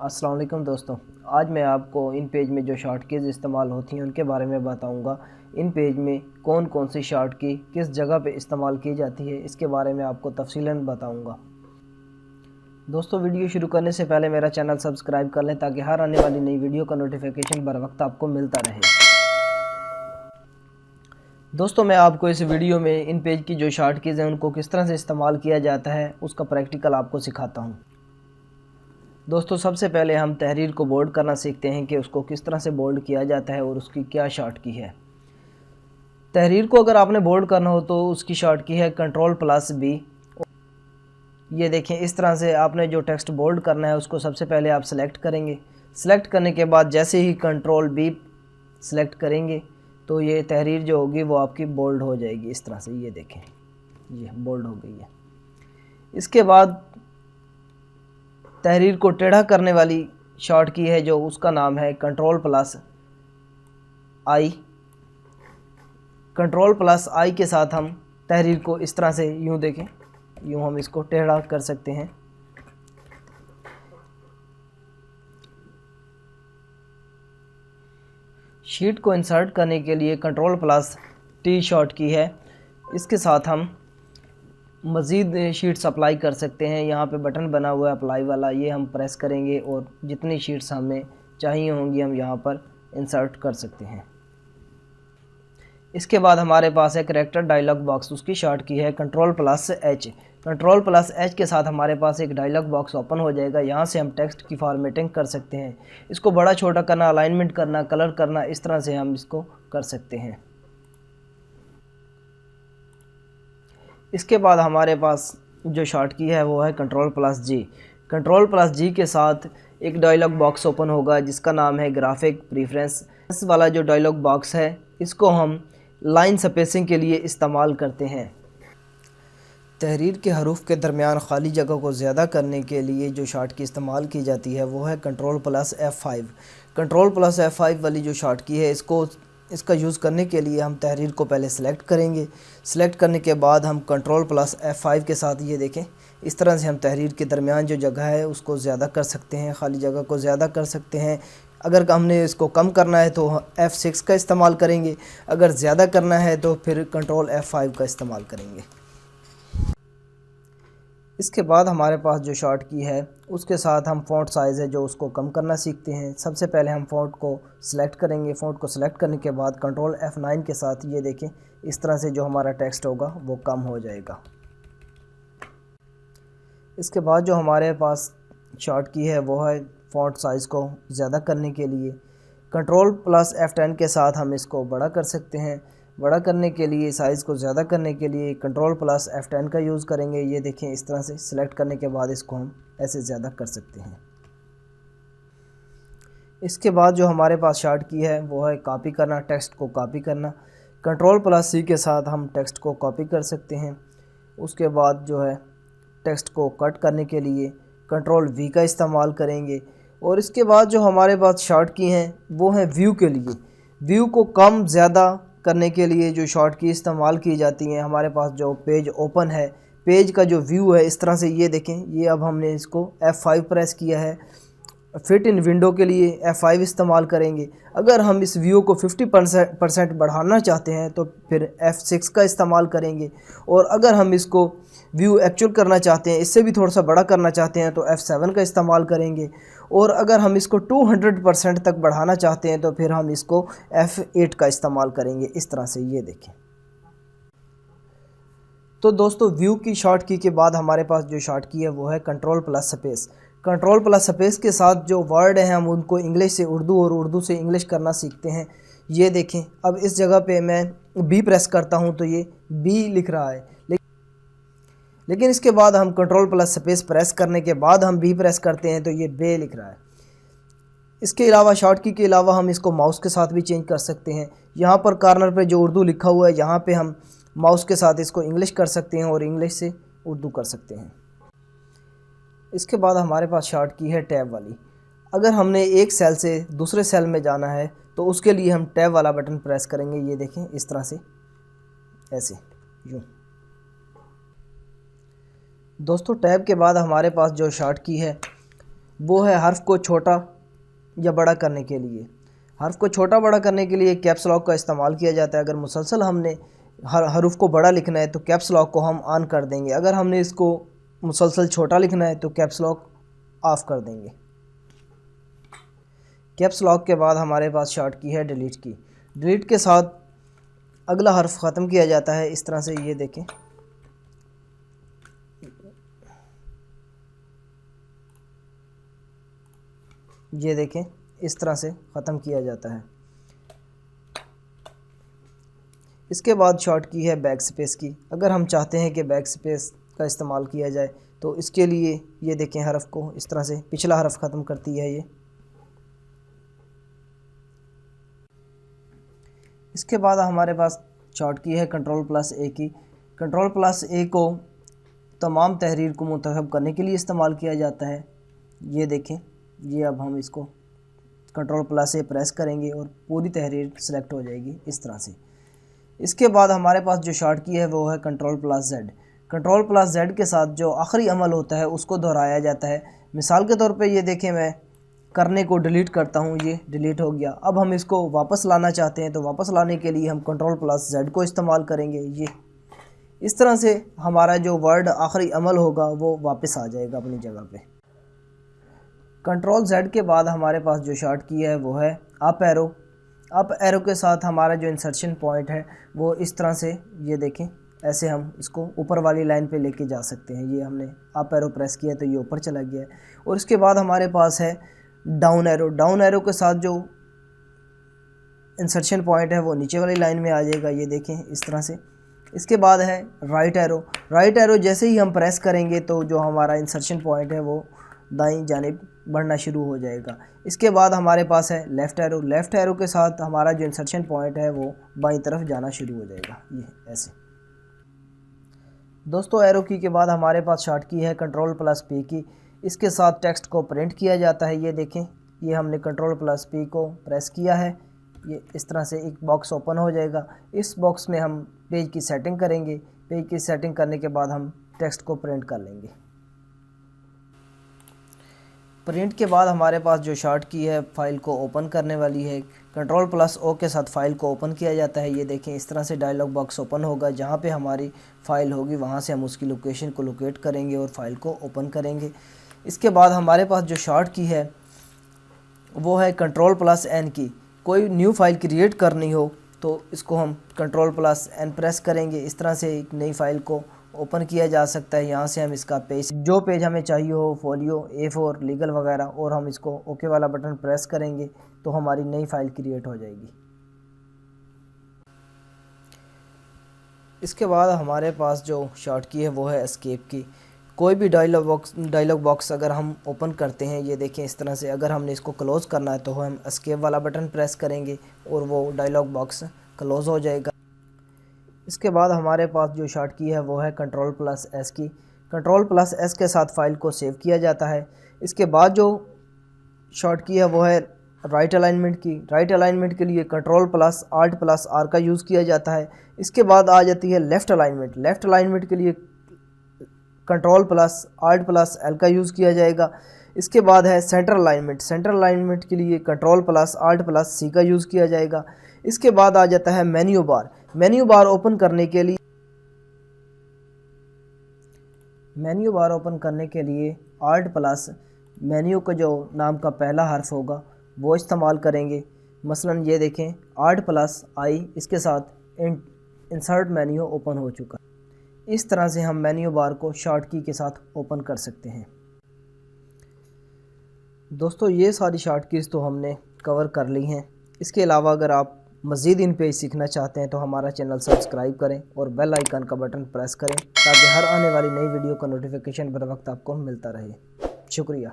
अस्सलाम वालेकुम दोस्तों। आज मैं आपको इन पेज में जो शॉर्ट कीज़ इस्तेमाल होती हैं उनके बारे में बताऊंगा। इन पेज में कौन कौन सी शॉर्ट की किस जगह पे इस्तेमाल की जाती है इसके बारे में आपको तफसीलन बताऊंगा। दोस्तों, वीडियो शुरू करने से पहले मेरा चैनल सब्सक्राइब कर लें ताकि हर आने वाली नई वीडियो का नोटिफिकेशन बर वक्त आपको मिलता रहे। दोस्तों, मैं आपको इस वीडियो में इन पेज की जो शॉर्ट कीज़ हैं उनको किस तरह से इस्तेमाल किया जाता है उसका प्रैक्टिकल आपको सिखाता हूँ। दोस्तों, सबसे पहले हम तहरीर को बोल्ड करना सीखते हैं कि उसको किस तरह से बोल्ड किया जाता है और उसकी क्या शॉर्ट की है। तहरीर को अगर आपने बोल्ड करना हो तो उसकी शॉर्ट की है Ctrl+B। ये देखें, इस तरह से आपने जो टेक्स्ट बोल्ड करना है उसको सबसे पहले आप सेलेक्ट करेंगे। सेलेक्ट करने के बाद जैसे ही Ctrl+B सेलेक्ट करेंगे तो ये तहरीर जो होगी वो आपकी बोल्ड हो जाएगी। इस तरह से ये देखें, ये बोल्ड हो गई है। इसके बाद तहरीर को टेढ़ा करने वाली शॉर्ट की है जो उसका नाम है Ctrl+I। Ctrl+I के साथ हम तहरीर को इस तरह से यूँ देखें, यूँ हम इसको टेढ़ा कर सकते हैं। शीट को इंसर्ट करने के लिए Ctrl+T शॉर्ट की है। इसके साथ हम मज़ीद शीट्स अप्लाई कर सकते हैं। यहाँ पे बटन बना हुआ है अप्लाई वाला, ये हम प्रेस करेंगे और जितनी शीट्स हमें चाहिए होंगी हम यहाँ पर इंसर्ट कर सकते हैं। इसके बाद हमारे पास है करैक्टर डायलॉग बॉक्स, उसकी शॉर्ट की है Ctrl+H। Ctrl+H के साथ हमारे पास एक डायलॉग बॉक्स ओपन हो जाएगा। यहाँ से हम टेक्स्ट की फॉर्मेटिंग कर सकते हैं। इसको बड़ा छोटा करना, अलाइनमेंट करना, कलर करना, इस तरह से हम इसको कर सकते हैं। इसके बाद हमारे पास जो शॉर्ट की है वो है Ctrl+G। Ctrl+G के साथ एक डायलॉग बॉक्स ओपन होगा जिसका नाम है ग्राफिक प्रीफ्रेंस। इस वाला जो डायलॉग बॉक्स है इसको हम लाइन स्पेसिंग के लिए इस्तेमाल करते हैं। तहरीर के हरूफ के दरमियान खाली जगह को ज़्यादा करने के लिए जो शॉर्ट की इस्तेमाल की जाती है वो है Ctrl+F5। Ctrl+F5 वाली जो शॉर्ट की है इसका यूज़ करने के लिए हम तहरीर को पहले सेलेक्ट करेंगे। सेलेक्ट करने के बाद हम Ctrl+F5 के साथ ये देखें, इस तरह से हम तहरीर के दरमियान जो जगह है उसको ज़्यादा कर सकते हैं, खाली जगह को ज़्यादा कर सकते हैं। अगर हमने इसको कम करना है तो F6 का इस्तेमाल करेंगे, अगर ज़्यादा करना है तो फिर Ctrl+F5 का इस्तेमाल करेंगे। इसके बाद हमारे पास जो शॉर्ट की है उसके साथ हम फ़ॉन्ट साइज़ है जो उसको कम करना सीखते हैं। सबसे पहले हम फ़ॉन्ट को सिलेक्ट करेंगे। फ़ॉन्ट को सिलेक्ट करने के बाद Ctrl+F9 के साथ ये देखें, इस तरह से जो हमारा टेक्स्ट होगा वो कम हो जाएगा। इसके बाद जो हमारे पास शॉर्ट की है वो है फ़ॉन्ट साइज़ को ज़्यादा करने के लिए। Ctrl+F10 के साथ हम इसको बड़ा कर सकते हैं। बड़ा करने के लिए, साइज़ को ज़्यादा करने के लिए Ctrl+F10 का यूज़ करेंगे। ये देखें, इस तरह से सिलेक्ट करने के बाद इसको हम ऐसे ज़्यादा कर सकते हैं। इसके बाद जो हमारे पास शॉर्ट की है वो है कॉपी करना, टेक्स्ट को कॉपी करना। Ctrl+C के साथ हम टेक्स्ट को कॉपी कर सकते हैं। उसके बाद जो है टेक्स्ट को कट करने के लिए Ctrl+V का इस्तेमाल करेंगे। और इसके बाद जो हमारे पास शॉर्ट की हैं वो हैं व्यू के लिए। व्यू को कम ज़्यादा करने के लिए जो शॉर्ट की इस्तेमाल की जाती हैं, हमारे पास जो पेज ओपन है, पेज का जो व्यू है इस तरह से ये देखें, ये अब हमने इसको F5 प्रेस किया है। फिट इन विंडो के लिए F5 इस्तेमाल करेंगे। अगर हम इस व्यू को 50% बढ़ाना चाहते हैं तो फिर F6 का इस्तेमाल करेंगे। और अगर हम इसको व्यू एक्चुअल करना चाहते हैं, इससे भी थोड़ा सा बड़ा करना चाहते हैं तो F7 का इस्तेमाल करेंगे। और अगर हम इसको 200% तक बढ़ाना चाहते हैं तो फिर हम इसको F8 का इस्तेमाल करेंगे। इस तरह से ये देखें। तो दोस्तों, व्यू की शॉर्ट की के बाद हमारे पास जो शॉर्ट की है वो है Ctrl+Space। Ctrl+Space के साथ जो वर्ड हैं हम उनको इंग्लिश से उर्दू और उर्दू से इंग्लिश करना सीखते हैं। ये देखें, अब इस जगह पे मैं B प्रेस करता हूँ तो ये B लिख रहा है, लेकिन इसके बाद हम Ctrl+Space प्रेस करने के बाद हम B प्रेस करते हैं तो ये बे लिख रहा है। इसके अलावा शॉर्ट की के अलावा हम इसको माउस के साथ भी चेंज कर सकते हैं। यहाँ पर कॉर्नर पे जो उर्दू लिखा हुआ है यहाँ पे हम माउस के साथ इसको इंग्लिश कर सकते हैं और इंग्लिश से उर्दू कर सकते हैं। इसके बाद हमारे पास शॉर्ट की है टैब वाली। अगर हमने एक सेल से दूसरे सेल में जाना है तो उसके लिए हम टैब वाला बटन प्रेस करेंगे। ये देखें, इस तरह से, ऐसे यूँ। दोस्तों, टैब के बाद हमारे पास जो शॉर्ट की है वो है हर्फ को छोटा या बड़ा करने के लिए। हर्फ को छोटा बड़ा करने के लिए कैप्स लॉक का इस्तेमाल किया जाता है। अगर मुसलसल हमने हरूफ को बड़ा लिखना है तो कैप्स लॉक को हम ऑन कर देंगे। अगर हमने इसको मुसलसल छोटा लिखना है तो कैप्स लॉक ऑफ़ कर देंगे। कैप्स लॉक के बाद हमारे पास शॉर्ट की है डिलीट की। डिलीट के साथ अगला हर्फ ख़त्म किया जाता है इस तरह से, ये देखें। ये देखें, इस तरह से ख़त्म किया जाता है। इसके बाद शॉर्ट की है बैक स्पेस की। अगर हम चाहते हैं कि बैक स्पेस का इस्तेमाल किया जाए तो इसके लिए ये देखें, हरफ को इस तरह से पिछला हरफ ख़त्म करती है ये। इसके बाद हमारे पास शॉर्ट की है कंट्रोल+A की। कंट्रोल+A को तमाम तहरीर को मुंतखब करने के लिए इस्तेमाल किया जाता है। ये देखें, ये अब हम इसको कंट्रोल+A प्रेस करेंगे और पूरी तहरीर सेलेक्ट हो जाएगी इस तरह से। इसके बाद हमारे पास जो शॉर्ट की है वो है कंट्रोल+Z। कंट्रोल+Z के साथ जो आखिरी अमल होता है उसको दोहराया जाता है। मिसाल के तौर पे ये देखें, मैं करने को डिलीट करता हूँ, ये डिलीट हो गया। अब हम इसको वापस लाना चाहते हैं तो वापस लाने के लिए हम कंट्रोल+Z को इस्तेमाल करेंगे। ये इस तरह से हमारा जो वर्ड आखिरी अमल होगा वो वापस आ जाएगा अपनी जगह पे। कंट्रोल+Z के बाद हमारे पास जो शॉर्ट की है वो है अप एरो। अप एरो के साथ हमारा जो इंसर्शन पॉइंट है वो इस तरह से, ये देखें, ऐसे हम इसको ऊपर वाली लाइन पे लेके जा सकते हैं। ये हमने अप एरो प्रेस किया तो ये ऊपर चला गया है। और इसके बाद हमारे पास है डाउन एरो। डाउन एरो के साथ जो इंसर्शन पॉइंट है वो नीचे वाली लाइन में आ जाएगा, ये देखें इस तरह से। इसके बाद है राइट एरो। राइट एरो जैसे ही हम प्रेस करेंगे तो जो हमारा इंसर्शन पॉइंट है वो दाईं जानिब बढ़ना शुरू हो जाएगा। इसके बाद हमारे पास है लेफ़्ट एरो। लेफ़्ट एरो के साथ हमारा जो इंसर्शन पॉइंट है वो बाईं तरफ जाना शुरू हो जाएगा, ये ऐसे। दोस्तों, एरो की के बाद हमारे पास शॉर्ट की है कंट्रोल+P की। इसके साथ टेक्स्ट को प्रिंट किया जाता है। ये देखें, ये हमने कंट्रोल+P को प्रेस किया है, ये इस तरह से एक बॉक्स ओपन हो जाएगा। इस बॉक्स में हम पेज की सेटिंग करेंगे। पेज की सेटिंग करने के बाद हम टेक्स्ट को प्रिंट कर लेंगे। प्रिंट के बाद हमारे पास जो शॉर्ट की है फ़ाइल को ओपन करने वाली है। कंट्रोल+O के साथ फ़ाइल को ओपन किया जाता है। ये देखें, इस तरह से डायलॉग बॉक्स ओपन होगा। जहाँ पे हमारी फ़ाइल होगी वहाँ से हम उसकी लोकेशन को लोकेट करेंगे और फ़ाइल को ओपन करेंगे। इसके बाद हमारे पास जो शॉर्ट की है वो है कंट्रोल+N की। कोई न्यू फ़ाइल क्रिएट करनी हो तो इसको हम कंट्रोल+N प्रेस करेंगे। इस तरह से एक नई फ़ाइल को ओपन किया जा सकता है। यहाँ से हम इसका पेज, जो पेज हमें चाहिए हो, फोलियो, A4, लीगल वगैरह, और हम इसको ओके वाला बटन प्रेस करेंगे तो हमारी नई फ़ाइल क्रिएट हो जाएगी। इसके बाद हमारे पास जो शॉर्ट की है वो है एस्केप की। कोई भी डायलॉग बॉक्स अगर हम ओपन करते हैं, ये देखें इस तरह से, अगर हमने इसको क्लोज़ करना है तो हम एस्केप वाला बटन प्रेस करेंगे और वो डायलॉग बॉक्स क्लोज़ हो जाएगा। इसके बाद हमारे पास जो शॉर्ट की है वो है कंट्रोल+S की। कंट्रोल+S के साथ फ़ाइल को सेव किया जाता है। इसके बाद जो शॉर्ट की है वो है राइट अलाइनमेंट की। राइट अलाइनमेंट के लिए कंट्रोल+Alt+R का यूज़ किया जाता है। इसके बाद आ जाती है लेफ़्ट अलाइनमेंट। लेफ़्ट अलाइनमेंट के लिए कंट्रोल+Alt+L का यूज़ किया जाएगा। इसके बाद है सेंटर अलाइनमेंट। सेंटर अलाइनमेंट के लिए कंट्रोल+Alt+C का यूज़ किया जाएगा। इसके बाद आ जाता है menu bar. Menu bar open करने के लिए Alt+ मेन्यू का जो नाम का पहला हर्फ होगा वो इस्तेमाल करेंगे। मसलन ये देखें, Alt+I, इसके साथ इंसर्ट मेन्यू ओपन हो चुका। इस तरह से हम मेन्यू बार को शॉर्ट की के साथ ओपन कर सकते हैं। दोस्तों, ये सारी शॉर्ट कीज़ तो हमने कवर कर ली हैं। इसके अलावा अगर आप मज़ीद इन पेज सीखना चाहते हैं तो हमारा चैनल सब्सक्राइब करें और बेल आइकन का बटन प्रेस करें ताकि हर आने वाली नई वीडियो का नोटिफिकेशन बर वक्त आपको मिलता रहे। शुक्रिया।